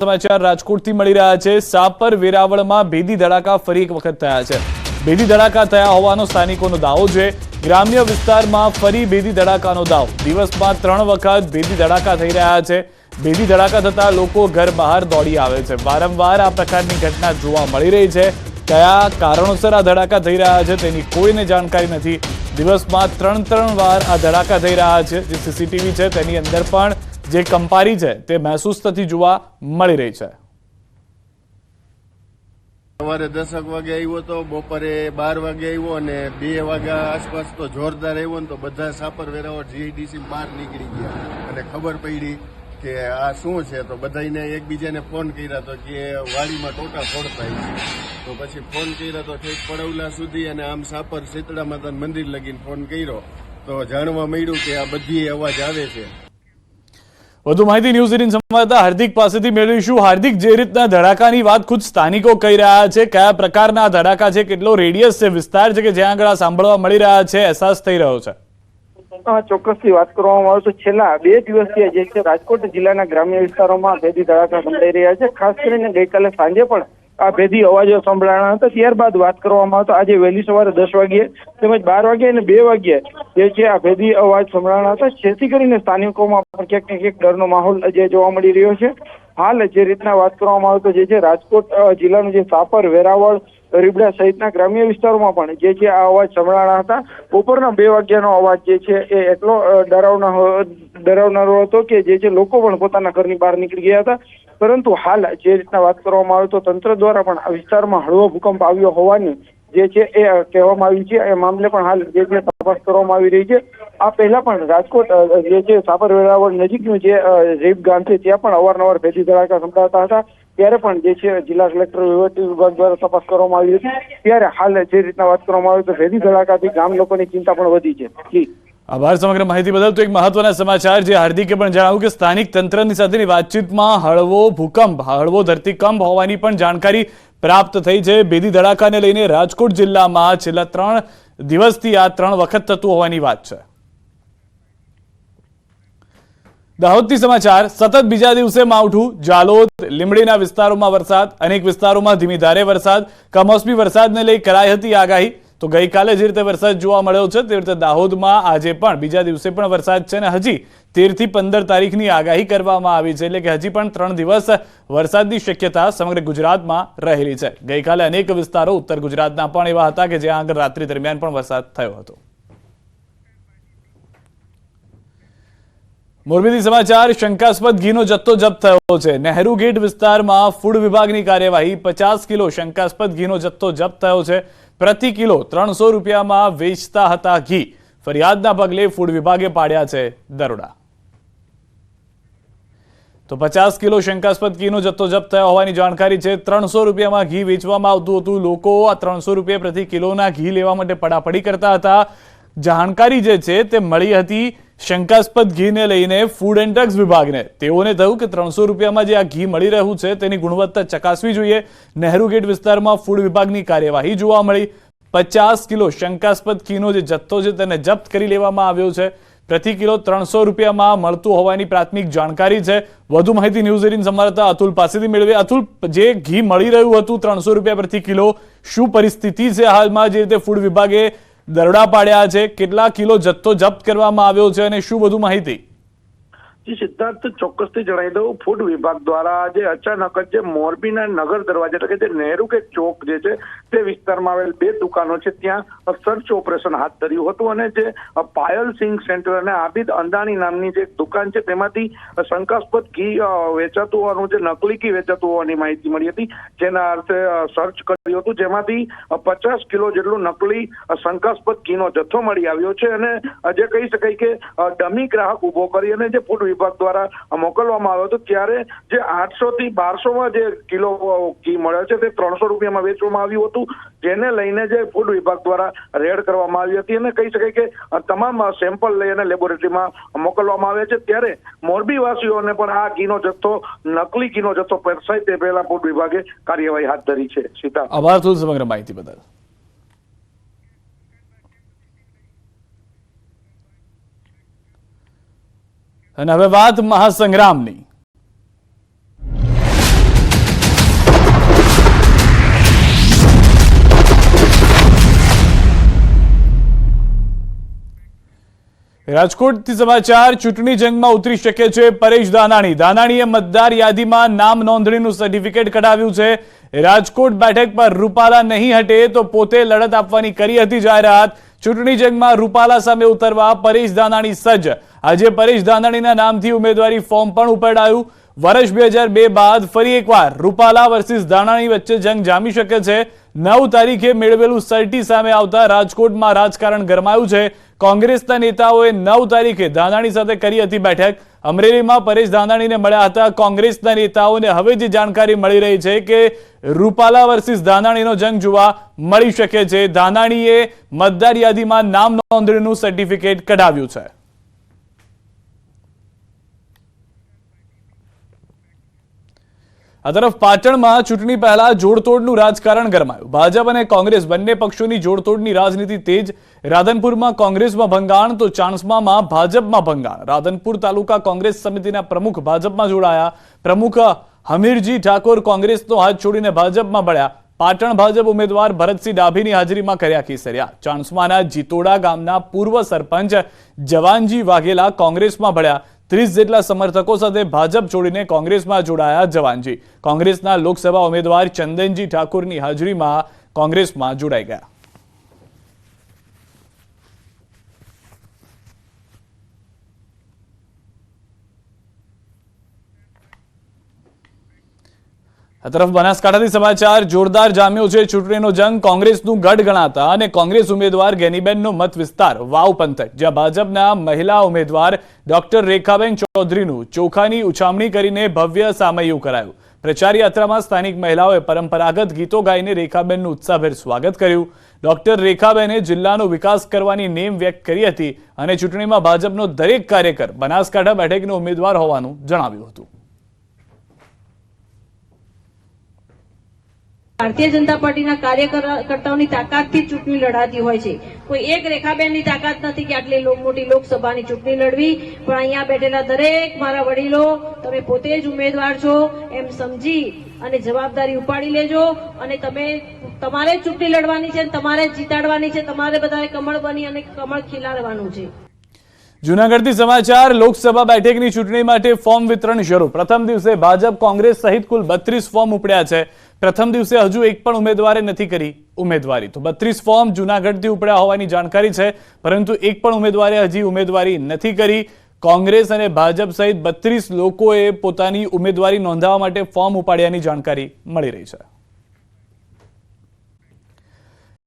સમાચાર રાજકોટથી મળી રહ્યા છે। સાપર વેરાવળમાં ભેદી ધડાકા ફરી એક વખત થયા છે। ભેદી ધડાકા થયા હોવાનો સ્થાનિકોનો દાવો છે। ગ્રામ્ય વિસ્તારમાં ફરી ભેદી ધડાકાનો દાવ। દિવસમાં 3 વખત ભેદી ધડાકા થઈ રહ્યા છે। ભેદી ધડાકા થતા લોકો ઘર બહાર દોડી આવે છે। વારંવાર આ પ્રકારની ઘટના જોવા મળી રહી છે। કયા કારણોસર આ ધડાકા થઈ રહ્યા છે તેની કોઈને જાણકારી નથી। દિવસમાં 3 વાર આ ધડાકા થઈ રહ્યા છે। જે સીસીટીવી છે તેની અંદર પણ જે કંપારી છે તે મહેસૂસ થતી જોવા મળી રહી છે। સવારે 10 વાગે આવ્યો તો બપોરે 12 વાગે આવ્યો અને 2 વાગ્યા આસપાસ તો જોરદાર આવ્યો ને તો બધા સાપર વેરાવળ જીઆઈડીસી બહાર નીકળી ગયા અને ખબર પડી કે આ શું છે તો બધાને એકબીજાને ફોન કર્યા તો કે વાડીમાં ટોટા ફોડતા છે તો પછી ફોન કર્યા તો ઠેક પડવલા સુધી અને આમ સાપર શીતળા માતાનું મંદિર લગીને ફોન કર્યો તો જાણવા મળ્યું કે આ બધી અવાજ આવે છે। વધુ માહિતી ન્યૂઝ 18 સંવાદદાતા હાર્દિક પાસેથી મેળવીશું। હાર્દિક, જે રીતના ધડાકાની વાત ખુદ સ્થાનિકો કહી રહ્યા છે, કયા પ્રકારના ધડાકા છે, કેટલો રેડિયસ છે, વિસ્તાર છે કે જ્યાં આગળ સાંભળવા મળી રહ્યા છે, અહેસાસ થઈ રહ્યો છે? ચોક્કસથી વાત કરવામાં આવે તો છેલ્લા 2 દિવસથી જે છે રાજકોટ જિલ્લાના ગ્રામ્ય વિસ્તારોમાં ભેદી ધડાકા સંભળાઈ રહ્યા છે। ખાસ કરીને ગઈકાલે સાંજે પણ આ ભેદી અવાજો સંભળાણા હતા। ત્યારબાદ વાત કરવામાં આવે તો આજે વહેલી સવારે 10 વાગ્યે તેમજ 12 વાગ્યે અને 2 વાગ્યે જે છે આ ભેદી અવાજ સંભળાણા હતા। જેથી કરીને સ્થાનિકોમાં પણ ક્યાંક ને ક્યાંક ડરનો માહોલ જે જોવા મળી રહ્યો છે। હાલ જે રીતના વાત કરવામાં આવે તો જે છે રાજકોટ જિલ્લાનું જે સાપર વેરાવળ રીબડા સહિતના ગ્રામ્ય વિસ્તારોમાં પણ જે છે આ અવાજ સંભળાણા હતા। બપોરના 2 વાગ્યાનો અવાજ જે છે એ એટલો ડરાવનારો હતો કે જે છે લોકો પણ પોતાના ઘરની બહાર નીકળી ગયા હતા। પરંતુ હાલ જે રીતના વાત કરવામાં આવે તો તંત્ર દ્વારા પણ આ વિસ્તારમાં હળવો ભૂકંપ આવ્યો હોવાની જે છે એ કહેવામાં આવ્યું છે। એ મામલે પણ હાલ જે છે તપાસ કરવામાં આવી રહી છે। આ પહેલા પણ રાજકોટ જે છે સાપર વેરાવળ નજીકનું જે રીબ ગામ છે ત્યાં પણ અવારનવાર ભેદી ધડાકા સંભળાતા હતા। ત્યારે પણ જે છે જિલ્લા કલેક્ટર વહીવટી વિભાગ દ્વારા તપાસ કરવામાં આવી હતી। ત્યારે હાલ જે રીતના વાત કરવામાં આવે તો ભેદી ધડાકાથી ગામ લોકોની ચિંતા પણ વધી છે। આભાર સમગ્ર માહિતી બદલ। તો એક મહત્વના સમાચાર જે હાર્દિકે પણ જણાવ્યું કે સ્થાનિક તંત્રની સાથેની વાતચીતમાં હળવો ભૂકંપ, હળવો ધરતીકંપ હોવાની પણ જાણકારી પ્રાપ્ત થઈ છે। ભેદી ધડાકાને લઈને રાજકોટ જિલ્લામાં છેલ્લા 3 દિવસથી આ 3 વખત થતું હોવાની વાત છે। દાહોદથી સમાચાર। સતત બીજા દિવસે માવઠું। જાલોદ, લીંબડીના વિસ્તારોમાં વરસાદ, અનેક વિસ્તારોમાં ધીમી ધારે વરસાદ। કમોસમી વરસાદને લઈ કરાઈ હતી આગાહી। તો ગઈકાલે જે રીતે વરસાદ જોવા મળ્યો છે તે રીતે દાહોદમાં આજે પણ બીજા દિવસે પણ વરસાદ છે અને હજી 13 થી 15 તારીખની આગાહી કરવામાં આવી છે। એટલે કે હજી પણ 3 દિવસ વરસાદની શક્યતા સમગ્ર ગુજરાતમાં રહેલી છે। ગઈકાલે અનેક વિસ્તારો ઉત્તર ગુજરાતના પણ એવા હતા કે જ્યાં આગળ રાત્રિ દરમિયાન પણ વરસાદ થયો હતો। મોરબીથી સમાચાર। શંકાસ્પદ ઘીનો જથ્થો જપ્ત થયો છે। નહેરુ ગેટ વિસ્તારમાં ફૂડ વિભાગની કાર્યવાહી। 50 કિલો શંકાસ્પદ ઘીનો જથ્થો જપ્ત થયો છે। પ્રતિ કિલો 300 રૂપિયામાં વેચતા હતા ઘી। ફરિયાદના પગલે ફૂડ વિભાગે પાડ્યા છે દરોડા। તો 50 કિલો શંકાસ્પદ ઘીનો જથ્થો જપ્ત થયો હોવાની જાણકારી છે। 300 રૂપિયામાં ઘી વેચવામાં આવતું હતું। લોકો આ 300 રૂપિયા પ્રતિ કિલોના ઘી લેવા માટે પડાપડી કરતા હતા। જાણકારી જે છે તે મળી હતી શંકાસ્પદ ઘીને લઈને ફૂડ એન્ડ ડ્રગ્સ વિભાગને। તેઓને થયું કે 300 રૂપિયામાં જે આ ઘી મળી રહ્યું છે તેની ગુણવત્તા ચકાસવી જોઈએ। નહેરુ ગેટ વિસ્તારમાં ફૂડ વિભાગની કાર્યવાહી જોવા મળી। 50 કિલો શંકાસ્પદ ઘીનો જે જથ્થો છે તેને જપ્ત કરી લેવામાં આવ્યો છે। પ્રતિ કિલો 300 રૂપિયામાં મળતું હોવાની પ્રાથમિક જાણકારી છે। વધુ માહિતી ન્યૂઝ 18 સંવાદદાતા અતુલ પાસેથી મેળવી। અતુલ, જે ઘી મળી રહ્યું હતું 300 રૂપિયા પ્રતિ કિલો, શું પરિસ્થિતિ છે હાલમાં જે રીતે ફૂડ વિભાગે દરોડા પાડ્યા છે? કેટલા કિલો જથ્થો જપ્ત કરવામાં આવ્યો છે અને શું વધુ માહિતી? સિદ્ધાર્થ, ચોક્કસથી જણાવી દઉં, ફૂડ વિભાગ દ્વારા જે અચાનક જ મોરબીના નગર દરવાજા એટલે કે જે નહેરુ કે ચોક જે છે તે વિસ્તારમાં આવેલ 2 દુકાનો છે ત્યાં સર્ચ ઓપરેશન હાથ ધર્યું હતું અને જે પાયલ સિંગ સેન્ટર અને આબિદ અંદાણી નામની જે દુકાન છે તેમાંથી શંકાસ્પદ ઘી વેચાતું હોવાનું, જે નકલી ઘી વેચાતું હોવાની માહિતી મળી હતી। જેના અર્થે સર્ચ કર્યું હતું, જેમાંથી 50 કિલો જેટલું નકલી શંકાસ્પદ ઘીનો જથ્થો મળી આવ્યો છે અને જે કહી શકાય કે ડમી ગ્રાહક ઉભો કરી અને જે ફૂડ વિભાગ દ્વારા મોકલવામાં આવ્યો હતો ત્યારે જે 800 થી 1200માં જે કિલો ઘી મળે છે તે 300 રૂપિયામાં વેચવામાં આવ્યું હતું। જેને લઈને જે ફૂડ વિભાગ દ્વારા રેડ કરવામાં આવી હતી અને કહી શકાય કે તમામ સેમ્પલ લઈ અને લેબોરેટરીમાં મોકલવામાં આવે છે। ત્યારે મોરબી વાસીઓને પણ આ ઘીનો જથ્થો, નકલી ઘીનો જથ્થો પરસાય તે પહેલા ફૂડ વિભાગે કાર્યવાહી હાથ ધરી છે। સીધા આભાર સમગ્ર માહિતી બદલ। અને હવે વાત મહાસંગ્રામની। રાજકોટથી સમાચાર ચૂંટણી જંગમાં ઉતરી શકે છે પરેશ દાનાણી. દાનાણીએ મતદાર યાદીમાં નામ નોંધણીનું સર્ટિફિકેટ કઢાવ્યું છે. રાજકોટ બેઠક પર રૂપાલા નહીં હટે તો પોતે લડત આપવાની કરી હતી જાહેરાત. ચૂંટણી જંગમાં રૂપાલા સામે ઉતરવા પરેશ દાનાણી સજ્જ. આજે પરેશ દાનાણીના નામથી ઉમેદવારી ફોર્મ પણ ઉપાડાયું. વર્ષ 2002 બાદ ફરી એકવાર રૂપાલા વર્સિસ દાનાણી વચ્ચે જંગ જામી શકે છે. 9 તારીખે મેળવેલું સર્ટી સામે આવતા રાજકોટમાં રાજકારણ ગરમાયું છે. કોંગ્રેસના નેતાઓએ 9 તારીખે દાનાણી સાથે કરી હતી બેઠક. અમરેલીમાં પરેશ દાનાણીને મળ્યા હતા. કોંગ્રેસના નેતાઓને હવે જે જાણકારી મળી રહી છે કે રૂપાલા વર્સિસ દાનાણીનો જંગ જોવા મળી શકે છે. દાનાણીએ મતદાર યાદીમાં નામ નોંધણીનું સર્ટિફિકેટ કઢાવ્યું છે. આ તરફ પાટણમાં ચૂંટણી પહેલા જોડતોડનું રાજકારણ ગરમાયું. ભાજપ અને કોંગ્રેસ બંને પક્ષોની જોડતોડની રાજનીતિ તેજ. રાધનપુરમાં કોંગ્રેસમાં ભંગાણ તો ચાણસ્મામાં ભાજપમાં ભંગાણ. રાધનપુર તાલુકા કોંગ્રેસ સમિતિના પ્રમુખ ભાજપમાં જોડાયા. પ્રમુખ હમીરજી ઠાકોર કોંગ્રેસનો હાથ છોડીને ભાજપમાં ભળ્યા. પાટણ ભાજપ ઉમેદવાર ભરતસિંહ ડાભીની હાજરીમાં કર્યા કેસરિયા. ચાણસ્માના જીતોડા ગામના પૂર્વ સરપંચ જવાનજી વાઘેલા કોંગ્રેસમાં ભળ્યા. 30 જેટલા સમર્થકો સાથે ભાજપ છોડીને કોંગ્રેસમાં જોડાયા જવાનજી. કોંગ્રેસના લોકસભા ઉમેદવાર ચંદનજી ઠાકોરની હાજરીમાં કોંગ્રેસમાં જોડાઈ ગયા. આ તરફ બનાસકાંઠાથી સમાચાર જોરદાર જામ્યો છે ચૂંટણીનો જંગ. કોંગ્રેસનું ગઢ ગણાતા અને કોંગ્રેસ ઉમેદવાર ગેનીબેનનો મત વિસ્તાર વાવ પંથક, જ્યાં ભાજપના મહિલા ઉમેદવાર ડોક્ટર રેખાબેન ચૌધરીનું ચોખાની ઉછામણી કરીને ભવ્ય સામૈયું કરાયું. પ્રચાર યાત્રામાં સ્થાનિક મહિલાઓએ પરંપરાગત ગીતો ગાઈને રેખાબેનનું ઉત્સાહભેર સ્વાગત કર્યું. ડોક્ટર રેખાબેને જિલ્લાનો વિકાસ કરવાની નેમ વ્યક્ત કરી હતી અને ચૂંટણીમાં ભાજપનો દરેક કાર્યકર બનાસકાંઠા બેઠકનો ઉમેદવાર હોવાનું જણાવ્યું હતું. ભારતીય જનતા પાર્ટીના કાર્યકર્તાઓની તાકાતથી ચૂંટણી લડાતી હોય છે. કોઈ એક રેખાબેનની તાકાત નથી કે આટલી મોટી લોકસભાની ચૂંટણી લડવી, પણ અહીંયા બેઠેલા દરેક મારા વડીલો, તમે પોતે જ ઉમેદવાર છો એમ સમજી અને જવાબદારી ઉપાડી લેજો અને તમારે ચૂંટણી લડવાની છે, તમારે જીતાડવાની છે, તમારે બધાએ કમળ બની અને કમળ ખીલાડવાનું છે. જૂનાગઢથી સમાચાર લોકસભા બેઠકની ચૂંટણી માટે ફોર્મ વિતરણ શરૂ. પ્રથમ દિવસે ભાજપ કોંગ્રેસ સહિત કુલ 32 ફોર્મ ઉપડ્યા છે. પ્રથમ દિવસે હજુ એક પણ ઉમેદવારે નથી કરી ઉમેદવારી. તો 32 ફોર્મ જૂનાગઢથી ઉપડ્યા હોવાની જાણકારી છે, પરંતુ એક પણ ઉમેદવારે હજી ઉમેદવારી નથી કરી. કોંગ્રેસ અને ભાજપ સહિત 32 લોકોએ પોતાની ઉમેદવારી નોંધાવવા માટે ફોર્મ ઉપાડ્યાની જાણકારી મળી રહી છે.